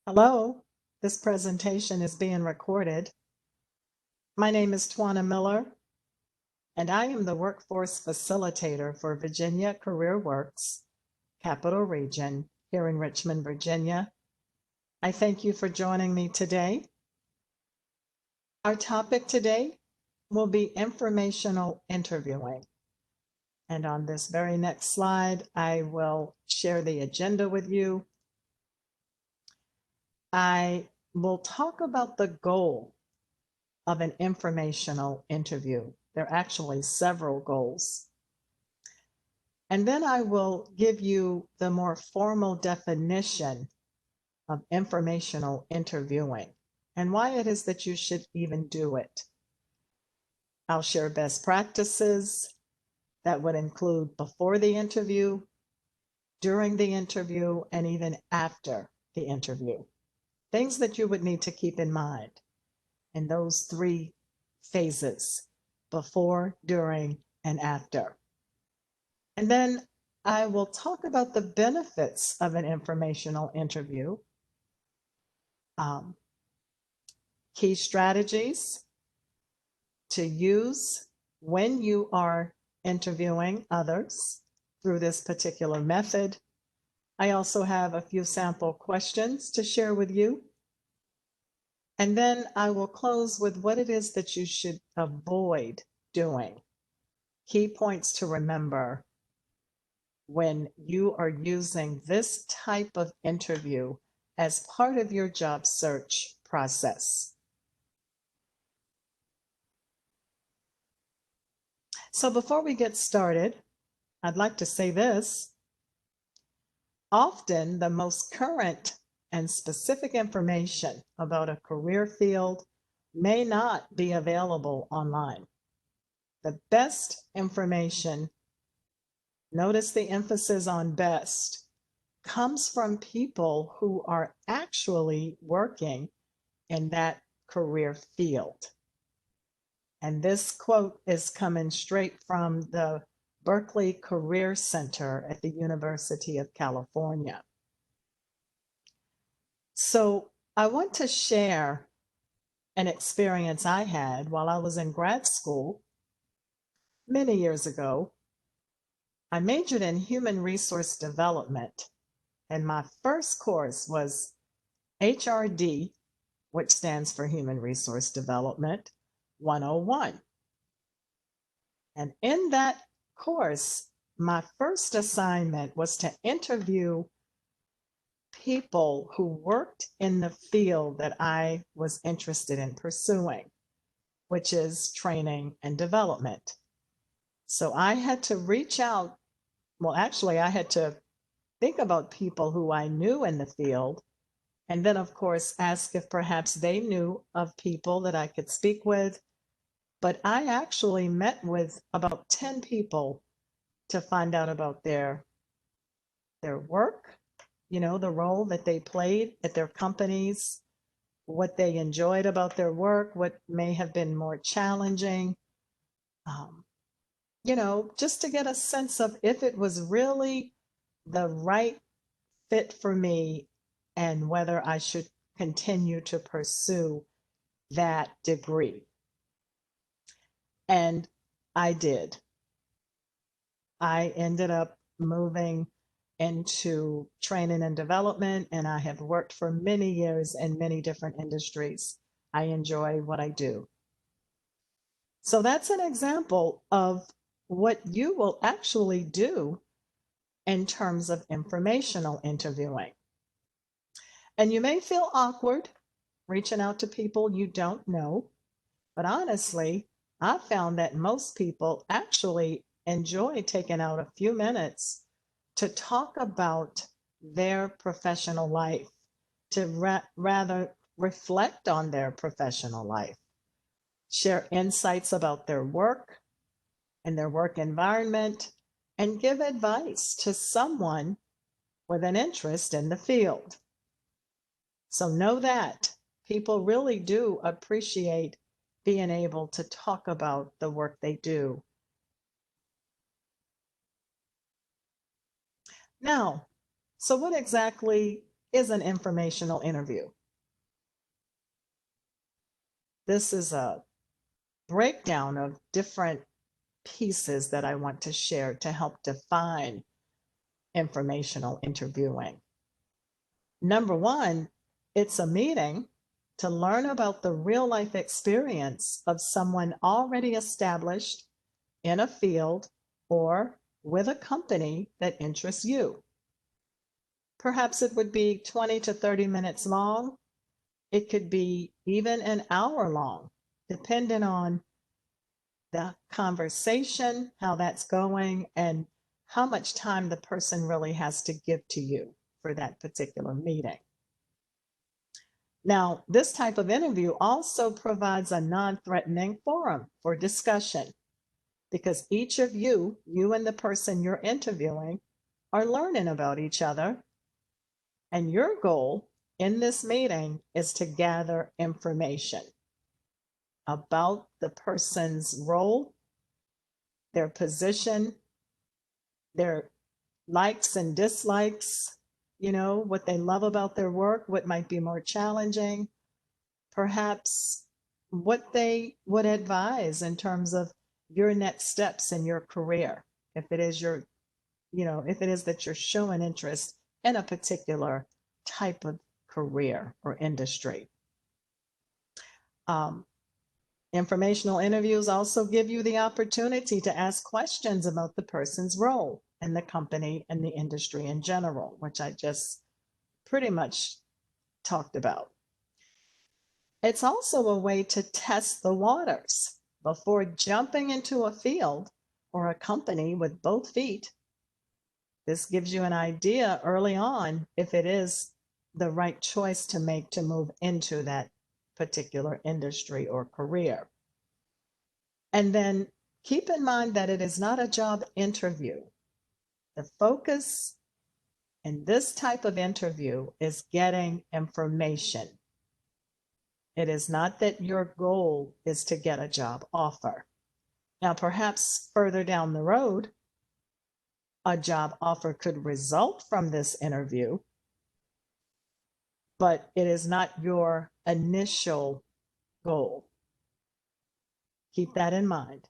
Hello, this presentation is being recorded. My name is Twana Miller, and I am the Workforce Facilitator for Virginia Career Works, Capital Region, here in Richmond, Virginia. I thank you for joining me today. Our topic today will be informational interviewing. And on this very next slide, I will share the agenda with you. I will talk about the goal of an informational interview. There are actually several goals. And then I will give you the more formal definition of informational interviewing and why it is that you should even do it. I'll share best practices that would include before the interview, during the interview, and even after the interview. Things that you would need to keep in mind in those three phases: before, during, and after. And then I will talk about the benefits of an informational interview, key strategies to use when you are interviewing others through this particular method. I also have a few sample questions to share with you. And then I will close with what it is that you should avoid doing. Key points to remember when you are using this type of interview as part of your job search process. So before we get started, I'd like to say this. Often the most current and specific information about a career field may not be available online. The best information, notice the emphasis on best, comes from people who are actually working in that career field. And this quote is coming straight from the Berkeley Career Center at the University of California. So I want to share an experience I had while I was in grad school many years ago. I majored in human resource development, and my first course was HRD, which stands for Human Resource Development 101. And in that course, my first assignment was to interview people who worked in the field that I was interested in pursuing, which is training and development. So I had to reach out. Well, actually, I had to think about people who I knew in the field, and then, of course, ask if perhaps they knew of people that I could speak with. But I actually met with about 10 people to find out about their work, the role that they played at their companies, what they enjoyed about their work, what may have been more challenging, just to get a sense of if it was really the right fit for me and whether I should continue to pursue that degree. And I did. I ended up moving into training and development, and I have worked for many years in many different industries. I enjoy what I do. So that's an example of what you will actually do in terms of informational interviewing. And you may feel awkward reaching out to people you don't know, but honestly, I found that most people actually enjoy taking out a few minutes to talk about their professional life, to rather reflect on their professional life, share insights about their work and their work environment, and give advice to someone with an interest in the field. So know that people really do appreciate being able to talk about the work they do. Now, so what exactly is an informational interview? This is a breakdown of different pieces that I want to share to help define informational interviewing. Number one, it's a meeting to learn about the real life experience of someone already established in a field or with a company that interests you. Perhaps it would be 20 to 30 minutes long. It could be even an hour long, depending on the conversation, how that's going, and how much time the person really has to give to you for that particular meeting. Now, this type of interview also provides a non-threatening forum for discussion because each of you and the person you're interviewing, are learning about each other. And your goal in this meeting is to gather information about the person's role, their position, their likes and dislikes, what they love about their work, what might be more challenging, perhaps what they would advise in terms of your next steps in your career. If it is if it is that you're showing interest in a particular type of career or industry. Um, Informational interviews also give you the opportunity to ask questions about the person's role in the company and the industry in general, which I just pretty much talked about. It's also a way to test the waters before jumping into a field or a company with both feet. This gives you an idea early on if it is the right choice to make to move into that particular industry or career. And then keep in mind that it is not a job interview. The focus in this type of interview is getting information. It is not that your goal is to get a job offer. Now, perhaps further down the road, a job offer could result from this interview, but it is not your initial goal. Keep that in mind.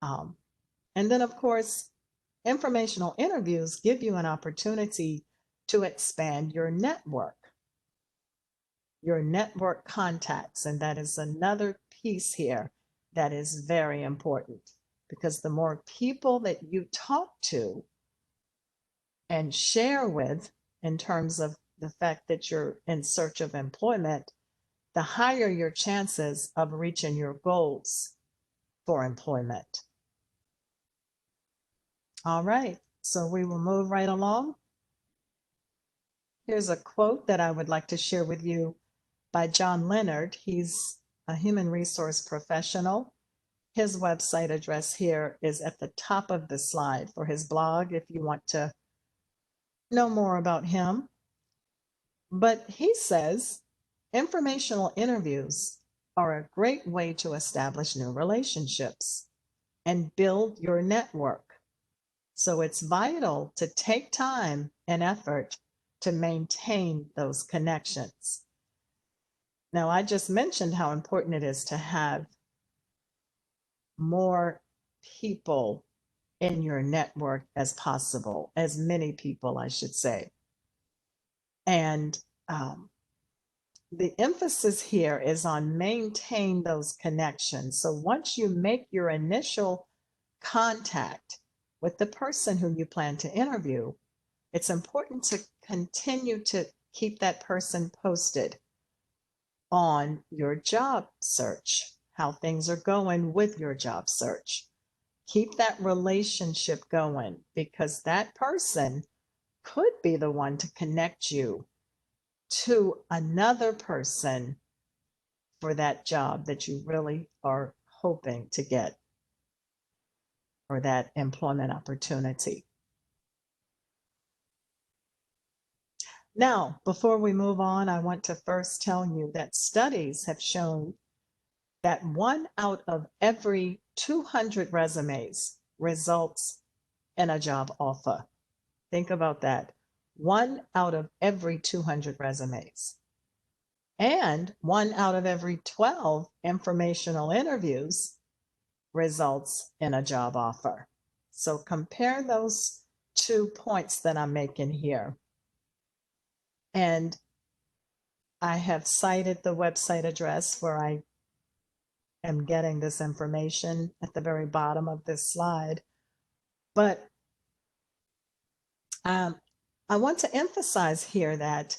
And then, of course, informational interviews give you an opportunity to expand your network contacts. And that is another piece here that is very important because the more people that you talk to and share with in terms of the fact that you're in search of employment, the higher your chances of reaching your goals for employment. All right, so we will move right along. Here's a quote that I would like to share with you by John Leonard. He's a human resource professional. His website address here is at the top of the slide for his blog if you want to know more about him. But he says, informational interviews are a great way to establish new relationships and build your network. So it's vital to take time and effort to maintain those connections. Now, I just mentioned how important it is to have more people in your network as possible, as many people, I should say. And the emphasis here is on maintain those connections. So once you make your initial contact with the person who you plan to interview, it's important to continue to keep that person posted on your job search, how things are going with your job search. Keep that relationship going because that person could be the one to connect you to another person for that job that you really are hoping to get or that employment opportunity. Now, before we move on, I want to first tell you that studies have shown that 1 out of every 200 resumes results in a job offer. Think about that. 1 out of every 200 resumes. And 1 out of every 12 informational interviews results in a job offer. So compare those 2 points that I'm making here. And I have cited the website address where I am getting this information at the very bottom of this slide. But I want to emphasize here that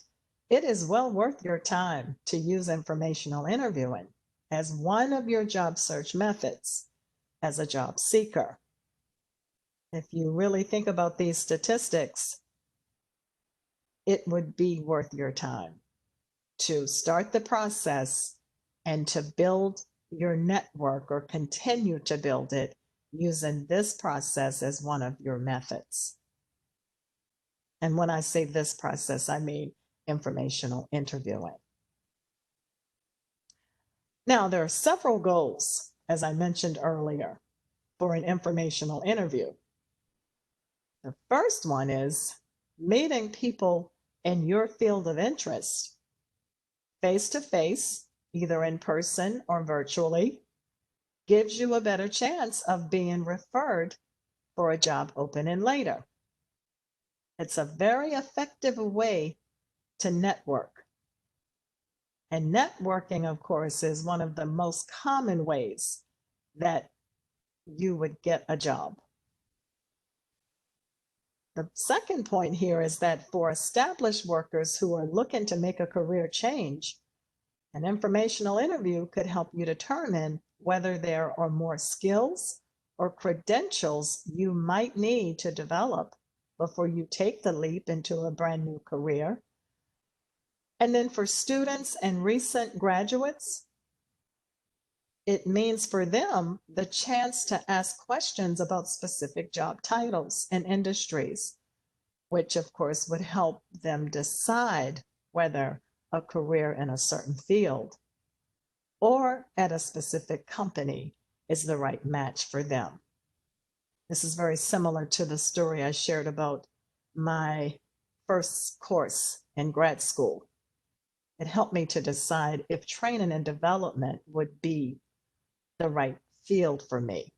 it is well worth your time to use informational interviewing as one of your job search methods as a job seeker. If you really think about these statistics, it would be worth your time to start the process and to build your network or continue to build it using this process as one of your methods. And when I say this process, I mean informational interviewing. Now, there are several goals, as I mentioned earlier, for an informational interview. The first one is meeting people in your field of interest face to face, either in person or virtually, gives you a better chance of being referred for a job opening later. It's a very effective way to network. And networking, of course, is one of the most common ways that you would get a job. The second point here is that for established workers who are looking to make a career change, an informational interview could help you determine whether there are more skills or credentials you might need to develop before you take the leap into a brand new career. And then for students and recent graduates, it means for them the chance to ask questions about specific job titles and industries, which of course would help them decide whether a career in a certain field or at a specific company is the right match for them. This is very similar to the story I shared about my first course in grad school. It helped me to decide if training and development would be the right field for me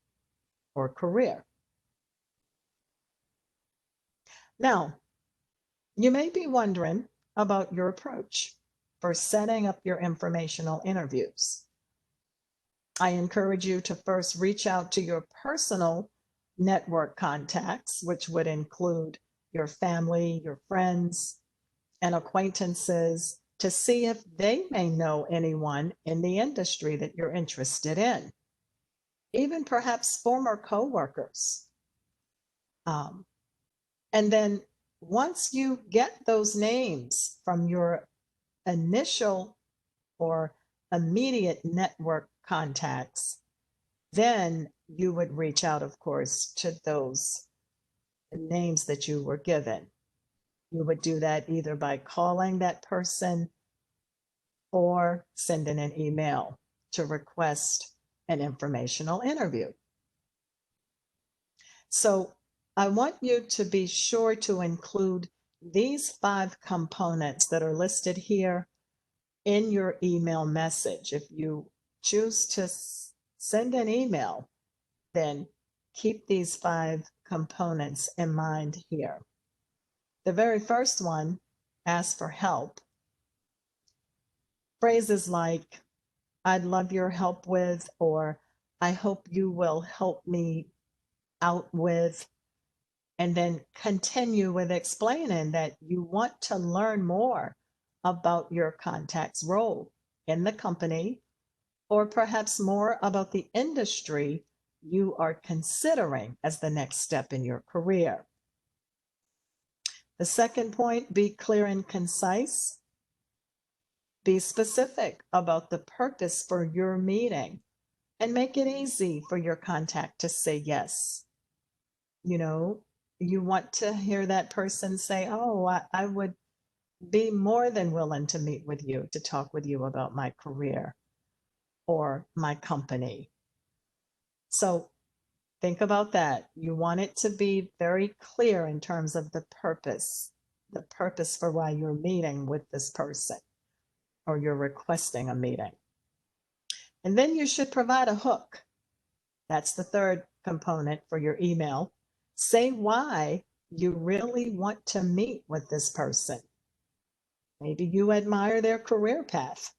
or career. Now, you may be wondering about your approach for setting up your informational interviews. I encourage you to first reach out to your personal network contacts, which would include your family, your friends, and acquaintances, to see if they may know anyone in the industry that you're interested in, even perhaps former coworkers. And then once you get those names from your initial or immediate network contacts, then you would reach out, of course, to those names that you were given. You would do that either by calling that person or sending an email to request an informational interview. So I want you to be sure to include these 5 components that are listed here in your email message. If you choose to send an email, then keep these 5 components in mind here. The very first one, ask for help. Phrases like, I'd love your help with, or I hope you will help me out with, and then continue with explaining that you want to learn more about your contact's role in the company, or perhaps more about the industry you are considering as the next step in your career. The second point, be clear and concise. Be specific about the purpose for your meeting and make it easy for your contact to say yes. You know, you want to hear that person say, oh, I would be more than willing to meet with you, to talk with you about my career or my company. So think about that. You want it to be very clear in terms of the purpose the purpose for why you're meeting with this person or you're requesting a meeting. And then you should provide a hook. That's the third component for your email. Say why you really want to meet with this person. Maybe you admire their career path,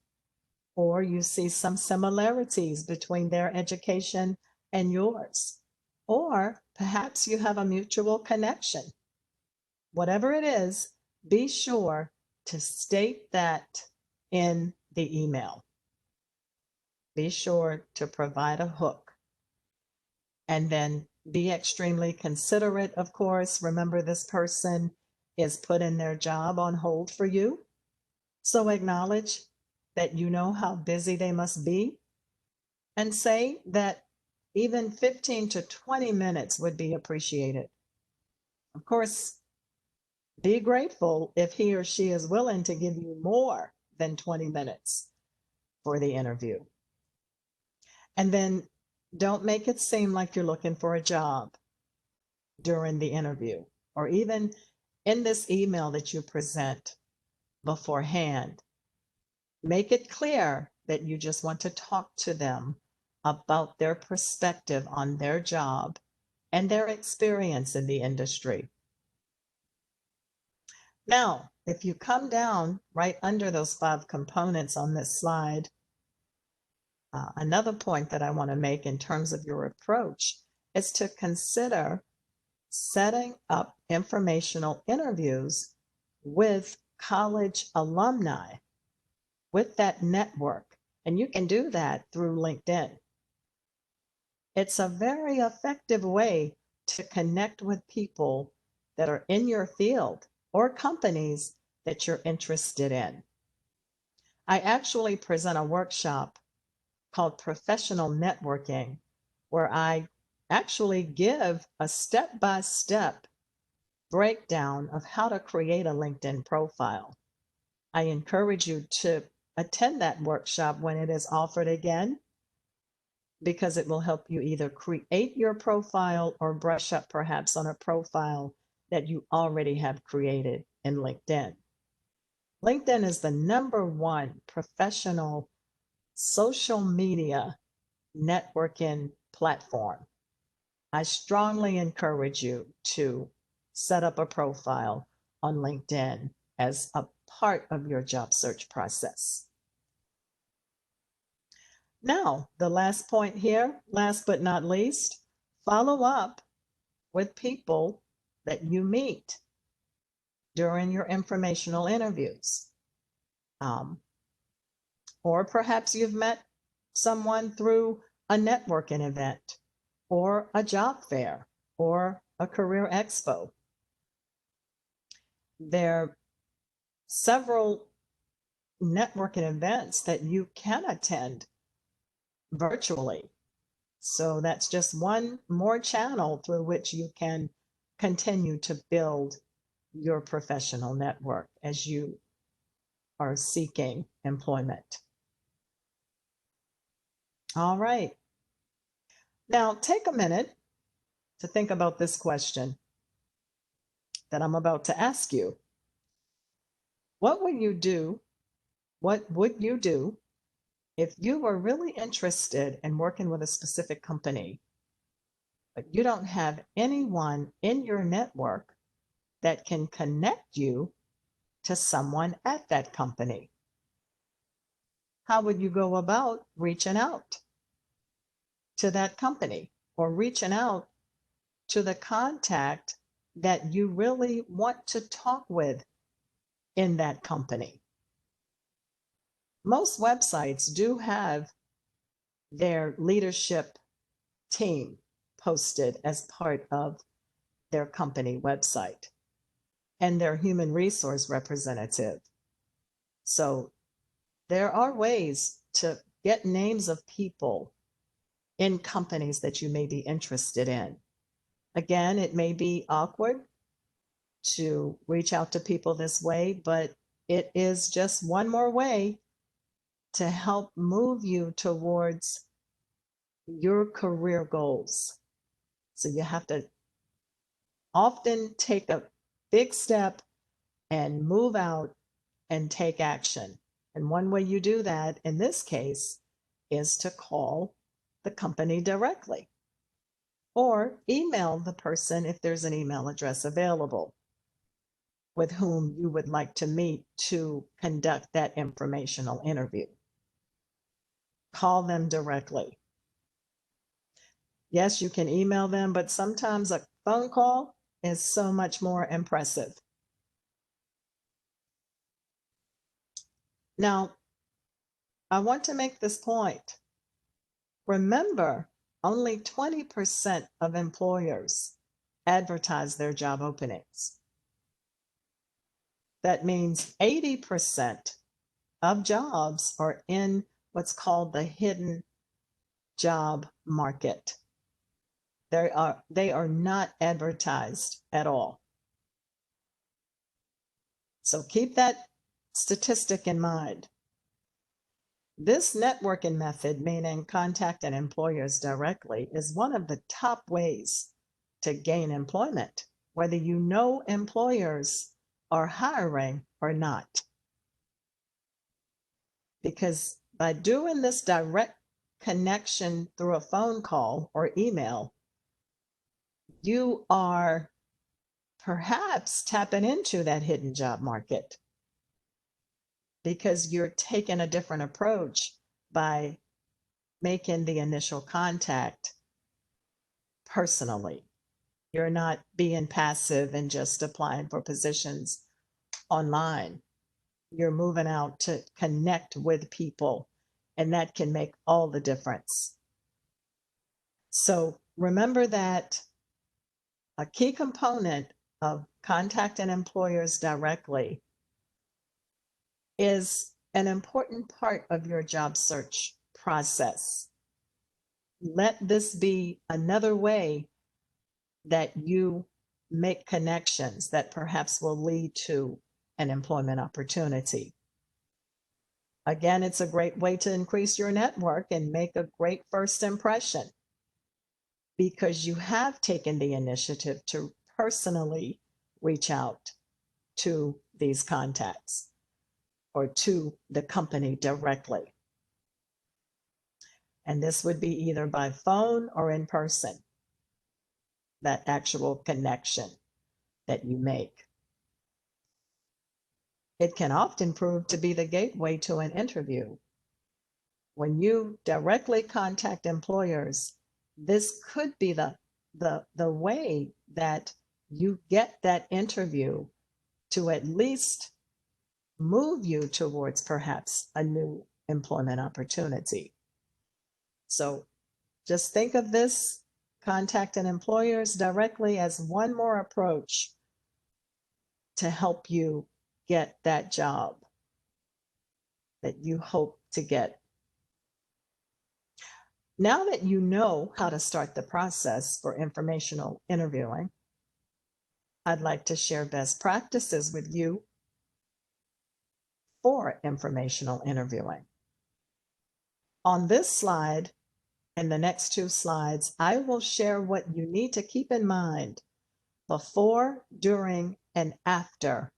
or you see some similarities between their education and yours, or perhaps you have a mutual connection. Whatever it is, be sure to state that in the email. Be sure to provide a hook. And then be extremely considerate, of course. Remember, this person is putting their job on hold for you. So acknowledge that you know how busy they must be, and say that even 15 to 20 minutes would be appreciated. Of course, be grateful if he or she is willing to give you more than 20 minutes for the interview. And then don't make it seem like you're looking for a job during the interview, or even in this email that you present beforehand. Make it clear that you just want to talk to them about their perspective on their job and their experience in the industry. Now, if you come down right under those 5 components on this slide, another point that I want to make in terms of your approach is to consider setting up informational interviews with college alumni, with that network. And you can do that through LinkedIn. It's a very effective way to connect with people that are in your field or companies that you're interested in. I actually present a workshop called Professional Networking, where I actually give a step-by-step breakdown of how to create a LinkedIn profile. I encourage you to attend that workshop when it is offered again, because it will help you either create your profile or brush up perhaps on a profile that you already have created in LinkedIn. LinkedIn is the #1 professional social media networking platform. I strongly encourage you to set up a profile on LinkedIn as a part of your job search process. Now, the last point here, last but not least, follow up with people that you meet during your informational interviews. Or perhaps you've met someone through a networking event or a job fair or a career expo. There are several networking events that you can attend virtually. So that's just one more channel through which you can continue to build your professional network as you are seeking employment. All right. Now take a minute to think about this question that I'm about to ask you. What would you do? What would you do if you were really interested in working with a specific company, but you don't have anyone in your network that can connect you to someone at that company? How would you go about reaching out to that company, or reaching out to the contact that you really want to talk with in that company? Most websites do have their leadership team posted as part of their company website, and their human resource representative. So there are ways to get names of people in companies that you may be interested in. Again, it may be awkward to reach out to people this way, but it is just one more way to help move you towards your career goals. So you have to often take a big step and move out and take action. And one way you do that in this case is to call the company directly or email the person if there's an email address available with whom you would like to meet to conduct that informational interview. Call them directly. Yes, you can email them, but sometimes a phone call is so much more impressive. Now, I want to make this point. Remember, only 20% of employers advertise their job openings. That means 80% of jobs are in what's called the hidden job market. They are not advertised at all. So keep that statistic in mind. This networking method, meaning contacting employers directly, is one of the top ways to gain employment, whether you know employers are hiring or not. Because by doing this direct connection through a phone call or email, you are perhaps tapping into that hidden job market because you're taking a different approach by making the initial contact personally. You're not being passive and just applying for positions online. You're moving out to connect with people, and that can make all the difference. So remember that a key component of contacting employers directly is an important part of your job search process. Let this be another way that you make connections that perhaps will lead to an employment opportunity. Again, it's a great way to increase your network and make a great first impression because you have taken the initiative to personally reach out to these contacts or to the company directly. And this would be either by phone or in person, that actual connection that you make. It can often prove to be the gateway to an interview. When you directly contact employers, this could be the way that you get that interview to at least move you towards perhaps a new employment opportunity. So just think of this contacting employers directly as one more approach to help you get that job that you hope to get. Now that you know how to start the process for informational interviewing, I'd like to share best practices with you for informational interviewing. On this slide and the next two slides, I will share what you need to keep in mind before, during, and after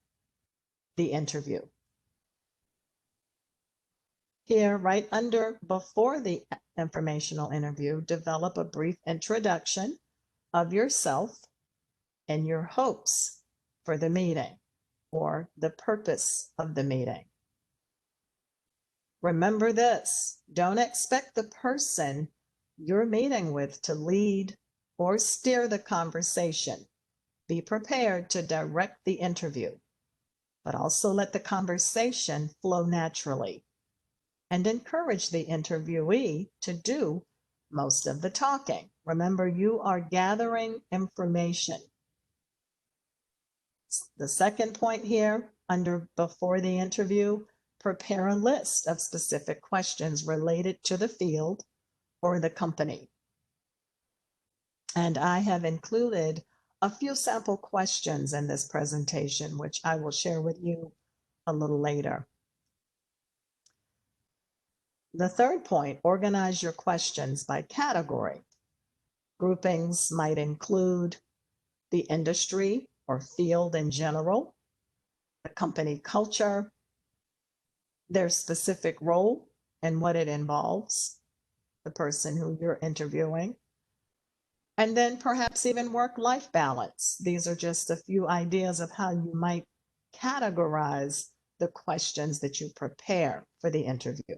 the interview. Here, right under before the informational interview, develop a brief introduction of yourself and your hopes for the meeting or the purpose of the meeting. Remember this, don't expect the person you're meeting with to lead or steer the conversation. Be prepared to direct the interview, but also let the conversation flow naturally and encourage the interviewee to do most of the talking. Remember, you are gathering information. The second point here, under before the interview, prepare a list of specific questions related to the field or the company. And I have included a few sample questions in this presentation, which I will share with you a little later. The third point, organize your questions by category. Groupings might include the industry or field in general, the company culture, their specific role and what it involves, the person who you're interviewing, and then perhaps even work-life balance. These are just a few ideas of how you might categorize the questions that you prepare for the interview.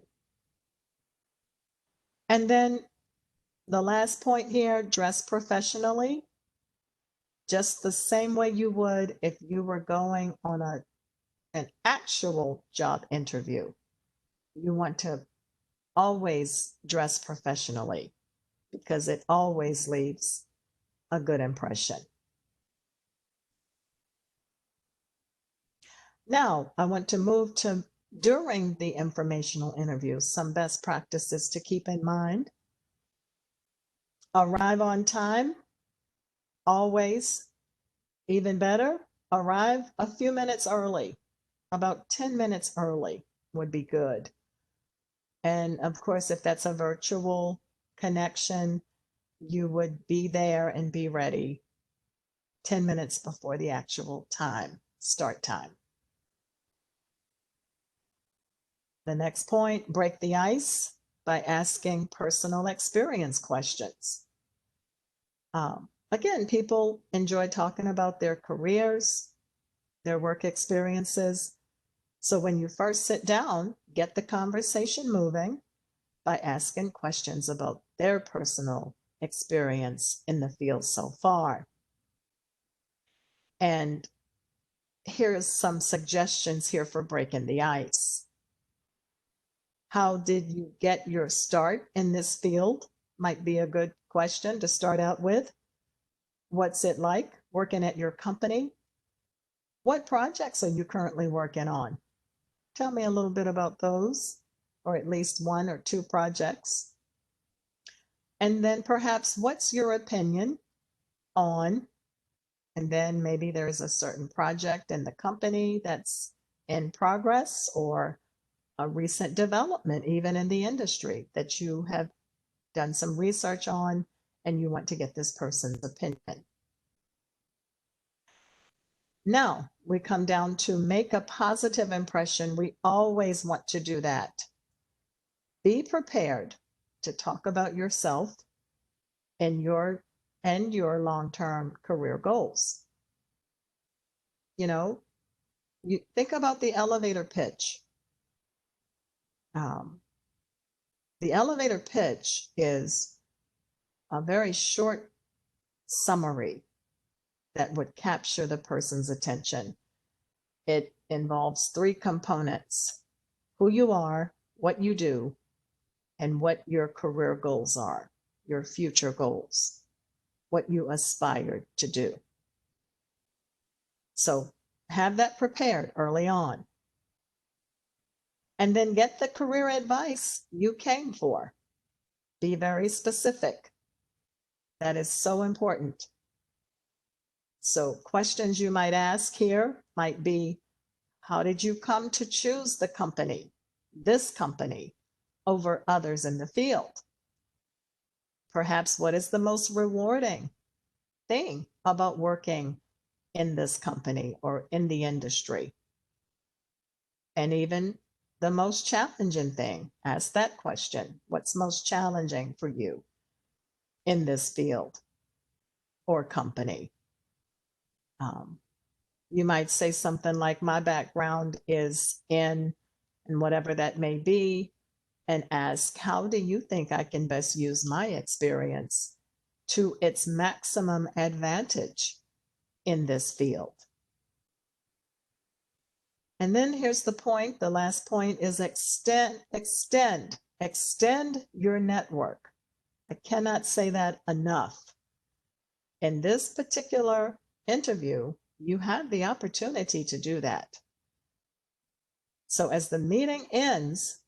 And then the last point here, dress professionally, just the same way you would if you were going on an actual job interview. You want to always dress professionally because it always leaves a good impression. Now, I want to move to during the informational interview, some best practices to keep in mind. Arrive on time, always. Even better, arrive a few minutes early. About 10 minutes early would be good. And of course, if that's a virtual connection, you would be there and be ready 10 minutes before the actual time, start time. The next point, break the ice by asking personal experience questions. Again, people enjoy talking about their careers, their work experiences. So when you first sit down, get the conversation moving by asking questions about their personal experience in the field so far. And here's some suggestions here for breaking the ice. How did you get your start in this field? Might be a good question to start out with. What's it like working at your company? What projects are you currently working on? Tell me a little bit about those, or at least one or two projects. And then perhaps what's your opinion on, and then maybe there's a certain project in the company that's in progress or a recent development, even in the industry, that you have done some research on and you want to get this person's opinion. Now we come down to make a positive impression. We always want to do that. Be prepared to talk about yourself and your long-term career goals. You think about the elevator pitch. The elevator pitch is a very short summary that would capture the person's attention. It involves three components: who you are, what you do, and what your career goals are, your future goals, what you aspire to do. So have that prepared early on. And then get the career advice you came for. Be very specific. That is so important. So questions you might ask here might be, how did you come to choose this company, over others in the field? Perhaps what is the most rewarding thing about working in this company or in the industry? And even the most challenging thing, ask that question. What's most challenging for you in this field or company? You might say something like, my background is in, and whatever that may be, and ask, how do you think I can best use my experience to its maximum advantage in this field? And then here's the point, the last point is extend your network. I cannot say that enough. In this particular interview, you have the opportunity to do that. So as the meeting ends,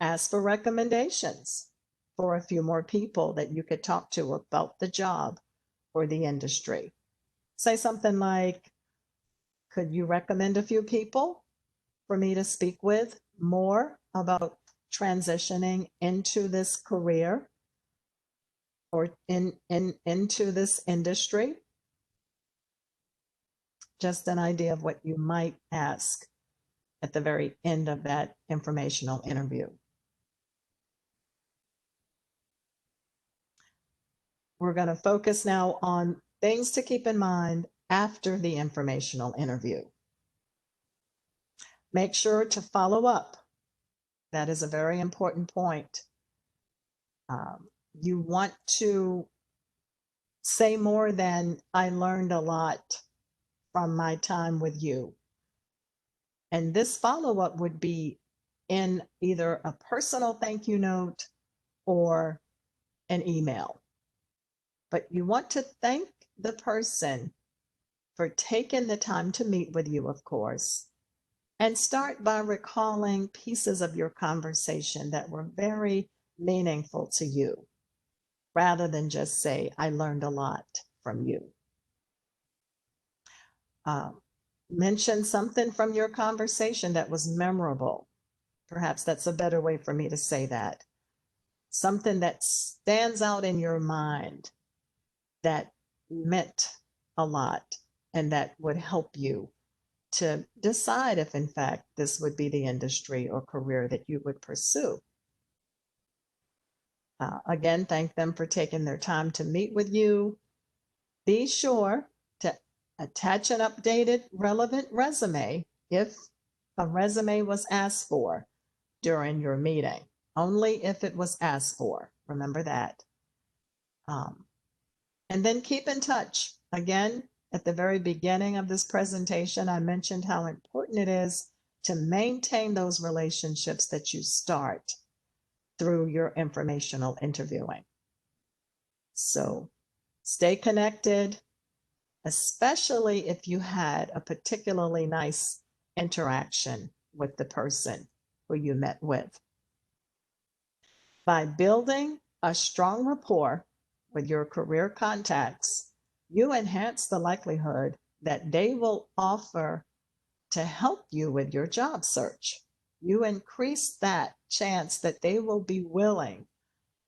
ask for recommendations for a few more people that you could talk to about the job or the industry. Say something like, could you recommend a few people for me to speak with more about transitioning into this career or into this industry? just an idea of what you might ask at the very end of that informational interview. We're going to focus now on things to keep in mind after the informational interview. Make sure to follow up. That is a very important point. You want to say more than "I learned a lot from my time with you." And this follow up would be in either a personal thank you note or an email. But you want to thank the person for taking the time to meet with you, of course, and start by recalling pieces of your conversation that were very meaningful to you, rather than just say, "I learned a lot from you." Mention something from your conversation that was memorable. Perhaps that's a better way for me to say that. Something that stands out in your mind that meant a lot and that would help you to decide if, in fact, this would be the industry or career that you would pursue. Again, thank them for taking their time to meet with you. Be sure to attach an updated, relevant resume if a resume was asked for during your meeting. Only if it was asked for. Remember that. And then keep in touch. Again, at the very beginning of this presentation, I mentioned how important it is to maintain those relationships that you start through your informational interviewing. So stay connected, especially if you had a particularly nice interaction with the person who you met with. By building a strong rapport with your career contacts, you enhance the likelihood that they will offer to help you with your job search. You increase that chance that they will be willing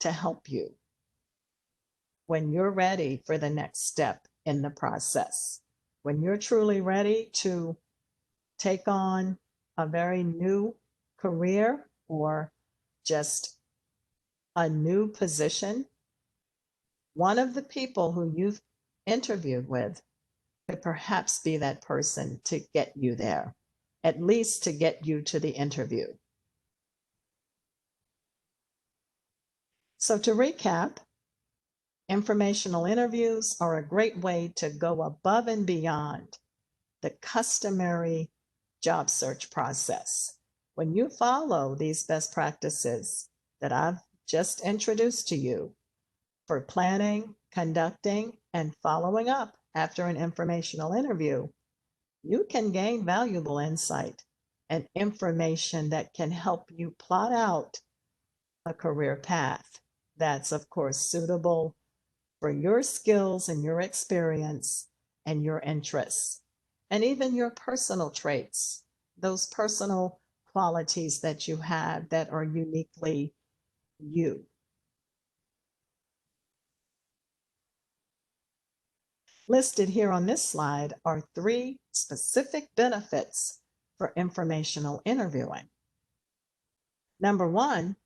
to help you when you're ready for the next step in the process. When you're truly ready to take on a very new career or just a new position, one of the people who you've interviewed with could perhaps be that person to get you there, at least to get you to the interview. So to recap, informational interviews are a great way to go above and beyond the customary job search process. When you follow these best practices that I've just introduced to you for planning, conducting, and following up after an informational interview, you can gain valuable insight and information that can help you plot out a career path that's, of course, suitable for your skills and your experience and your interests, and even your personal traits, those personal qualities that you have that are uniquely you. Listed here on this slide are 3 specific benefits for informational interviewing. Number 1,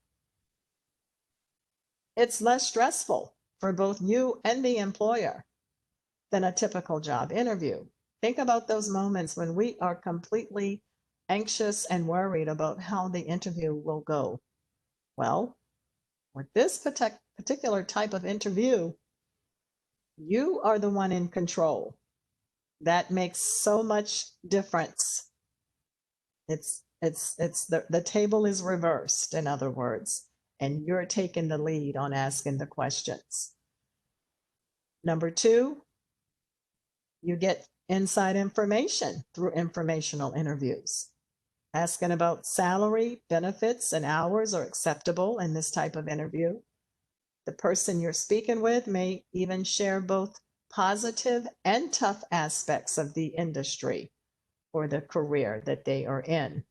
it's less stressful for both you and the employer than a typical job interview. Think about those moments when we are completely anxious and worried about how the interview will go. Well, with this particular type of interview, you are the one in control. That makes so much difference. The table is reversed, in other words, and you're taking the lead on asking the questions. Number 2, you get inside information through informational interviews. Asking about salary, benefits, and hours are acceptable in this type of interview. The person you're speaking with may even share both positive and tough aspects of the industry or the career that they are in.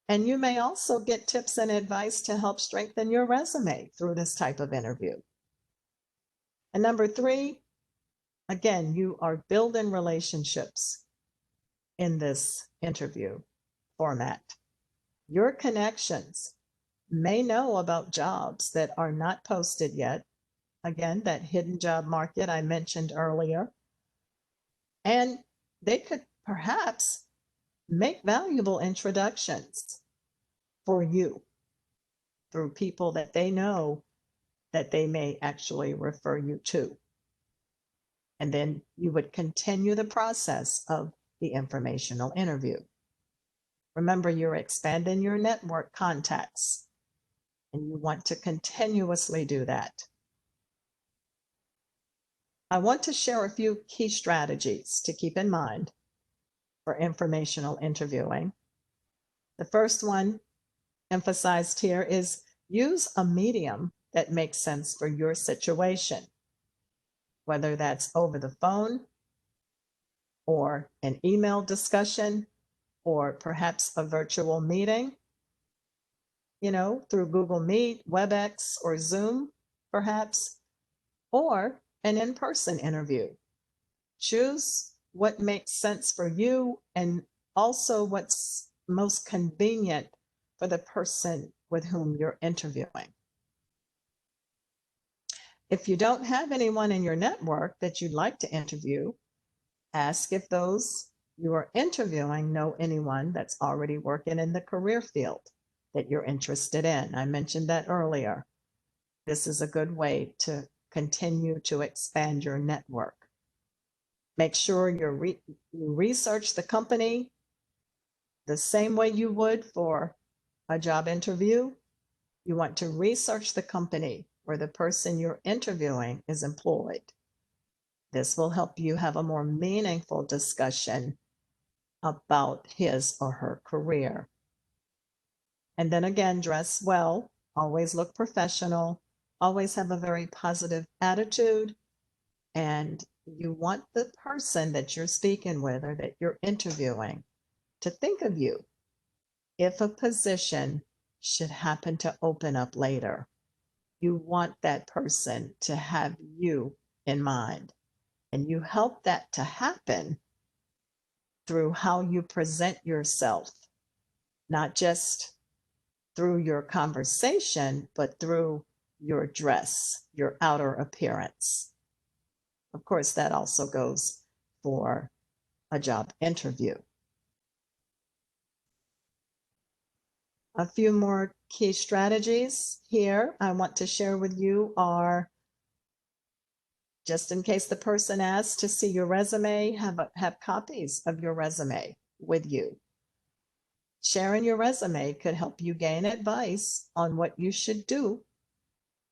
And you may also get tips and advice to help strengthen your resume through this type of interview. And number 3, Again, you are building relationships in this interview format. Your connections may know about jobs that are not posted yet. Again, that hidden job market I mentioned earlier. And they could perhaps make valuable introductions for you through people that they know that they may actually refer you to. And then you would continue the process of the informational interview. Remember, you're expanding your network contacts, and you want to continuously do that. I want to share a few key strategies to keep in mind for informational interviewing. The first one emphasized here is use a medium that makes sense for your situation, whether that's over the phone or an email discussion or perhaps a virtual meeting, through Google Meet, WebEx, or Zoom, perhaps, or an in-person interview. Choose what makes sense for you and also what's most convenient for the person with whom you're interviewing. If you don't have anyone in your network that you'd like to interview, ask if those you are interviewing know anyone that's already working in the career field that you're interested in. I mentioned that earlier. This is a good way to continue to expand your network. Make sure you research the company the same way you would for a job interview. You want to research the company where the person you're interviewing is employed. This will help you have a more meaningful discussion about his or her career. And then again, dress well, always look professional, always have a very positive attitude, and you want the person that you're speaking with or that you're interviewing to think of you if a position should happen to open up later. You want that person to have you in mind, and you help that to happen through how you present yourself, not just through your conversation, but through your dress, your outer appearance. Of course, that also goes for a job interview. A few more key strategies here I want to share with you are, just in case the person asks to see your resume, have copies of your resume with you. Sharing your resume could help you gain advice on what you should do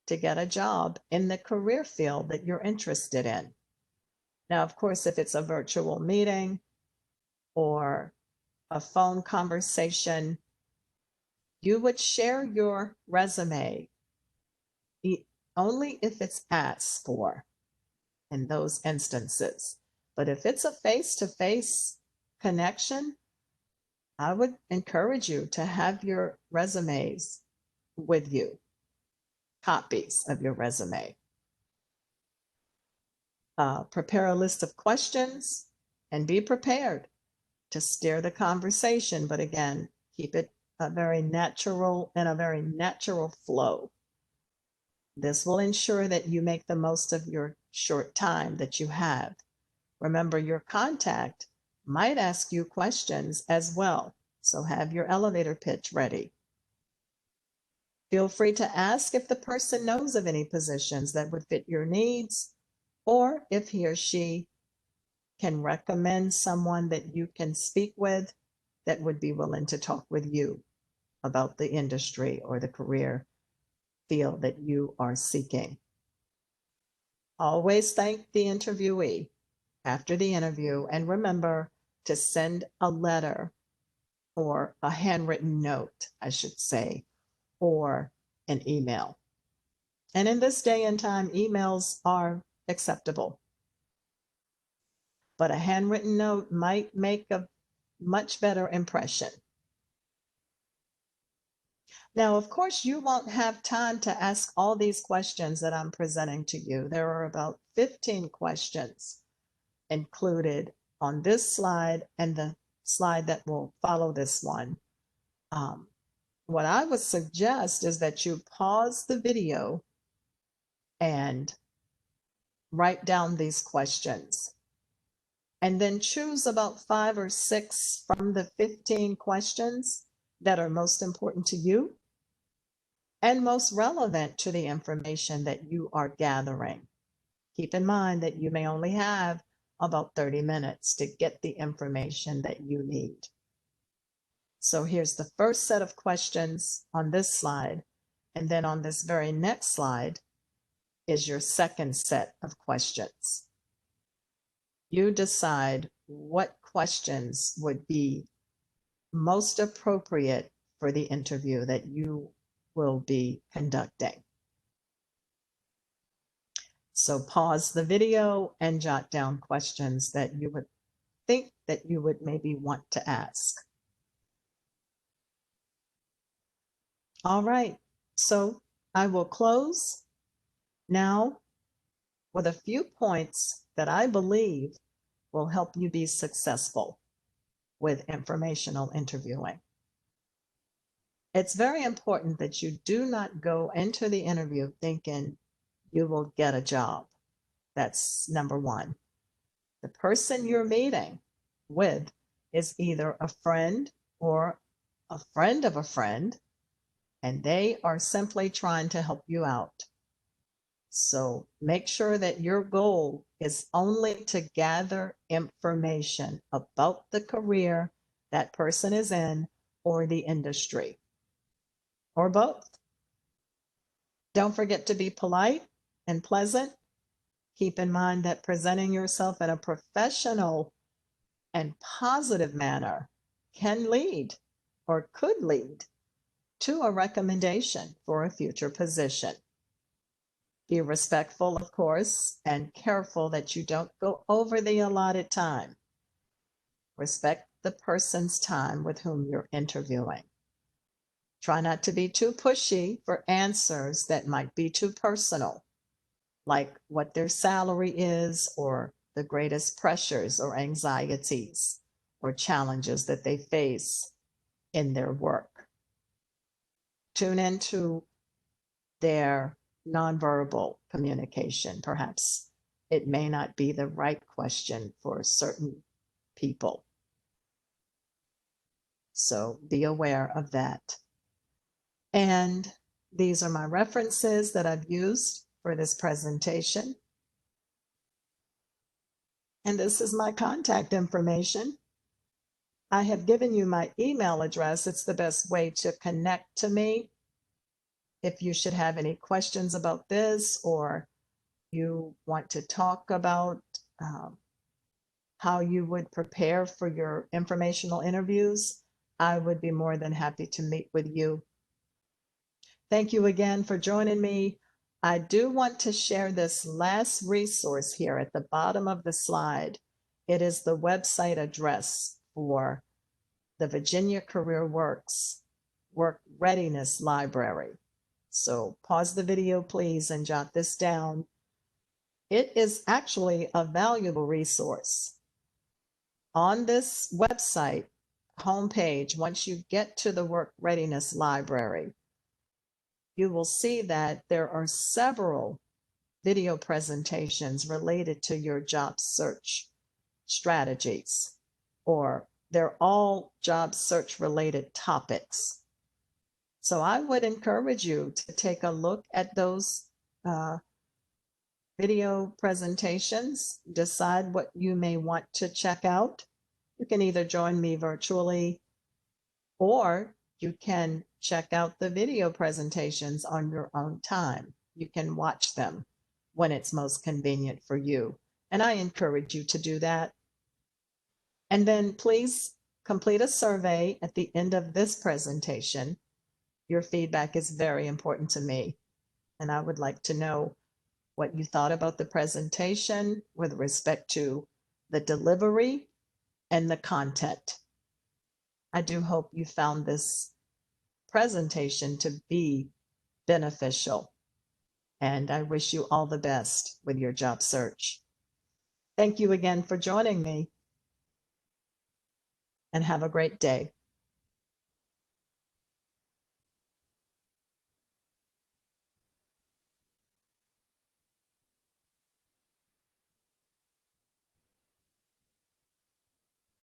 to get a job in the career field that you're interested in. Now, of course, if it's a virtual meeting or a phone conversation, you would share your resume only if it's asked for in those instances. But if it's a face-to-face connection, I would encourage you to have your resumes with you, copies of your resume. Prepare a list of questions and be prepared to steer the conversation, but again, keep it a very natural flow. This will ensure that you make the most of your short time that you have. Remember, your contact might ask you questions as well, so have your elevator pitch ready. Feel free to ask if the person knows of any positions that would fit your needs, or if he or she can recommend someone that you can speak with that would be willing to talk with you about the industry or the career field that you are seeking. Always thank the interviewee after the interview, and remember to send a letter or a handwritten note, I should say, or an email. And in this day and time, emails are acceptable, but a handwritten note might make a much better impression. Now, of course, you won't have time to ask all these questions that I'm presenting to you. There are about 15 questions included on this slide and the slide that will follow this one. What I would suggest is that you pause the video and write down these questions, and then choose about 5 or 6 from the 15 questions that are most important to you and most relevant to the information that you are gathering. Keep in mind that you may only have about 30 minutes to get the information that you need. So here's the first set of questions on this slide, and then on this very next slide is your second set of questions. You decide what questions would be most appropriate for the interview that you will be conducting. So pause the video and jot down questions that you would think that you would maybe want to ask. All right, so I will close now with a few points that I believe will help you be successful with informational interviewing. It's very important that you do not go into the interview thinking you will get a job. That's number one. The person you're meeting with is either a friend or a friend of a friend, and they are simply trying to help you out. So make sure that your goal is only to gather information about the career that person is in or the industry, or both. Don't forget to be polite and pleasant. Keep in mind that presenting yourself in a professional and positive manner can lead or could lead to a recommendation for a future position. Be respectful, of course, and careful that you don't go over the allotted time. Respect the person's time with whom you're interviewing. Try not to be too pushy for answers that might be too personal, like what their salary is or the greatest pressures or anxieties or challenges that they face in their work. Tune into their nonverbal communication. Perhaps it may not be the right question for certain people. So be aware of that. And these are my references that I've used for this presentation. And this is my contact information. I have given you my email address. It's the best way to connect to me. If you should have any questions about this, or you want to talk about how you would prepare for your informational interviews, I would be more than happy to meet with you. Thank you again for joining me. I do want to share this last resource here at the bottom of the slide. It is the website address for the Virginia Career Works Work Readiness Library. So pause the video, please, and jot this down. It is actually a valuable resource. On this website homepage, once you get to the Work Readiness Library, you will see that there are several video presentations related to your job search strategies, or they're all job search related topics. So I would encourage you to take a look at those video presentations, decide what you may want to check out. You can either join me virtually, or you can check out the video presentations on your own time. You can watch them when it's most convenient for you. And I encourage you to do that. And then please complete a survey at the end of this presentation. Your feedback is very important to me, and I would like to know what you thought about the presentation with respect to the delivery and the content. I do hope you found this presentation to be beneficial, and I wish you all the best with your job search. Thank you again for joining me, and have a great day.